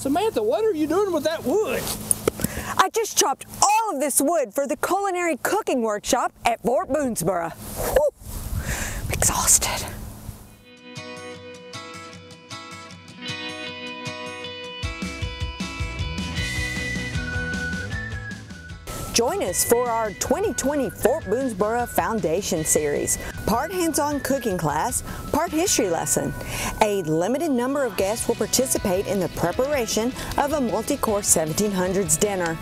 Samantha, what are you doing with that wood? I just chopped all of this wood for the culinary cooking workshop at Fort Boonesborough. Whew, I'm exhausted. Join us for our 2020 Fort Boonesborough Foundation Series. Part hands-on cooking class, part history lesson. A limited number of guests will participate in the preparation of a multi-course 1700s dinner.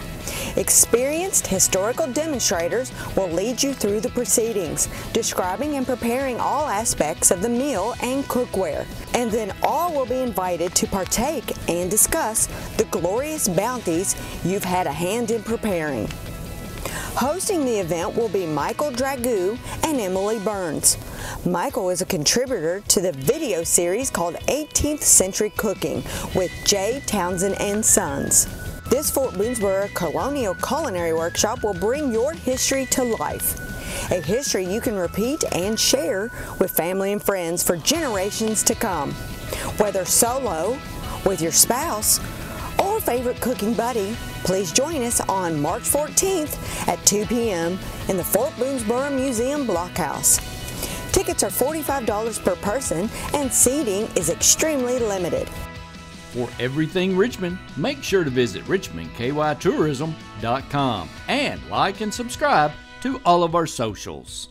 Experienced historical demonstrators will lead you through the proceedings, describing and preparing all aspects of the meal and cookware. And then all will be invited to partake and discuss the glorious bounties you've had a hand in preparing. Hosting the event will be Michael Dragoo and Emily Burns. Michael is a contributor to the video series called 18th Century Cooking with J. Townsend and Sons. This Fort Boonesborough Colonial Culinary Workshop will bring your history to life. A history you can repeat and share with family and friends for generations to come. Whether solo, with your spouse, or favorite cooking buddy, please join us on March 14th at 2 p.m. in the Fort Boonesborough Museum Blockhouse. Tickets are $45 per person and seating is extremely limited. For everything Richmond, make sure to visit richmondkytourism.com and like and subscribe to all of our socials.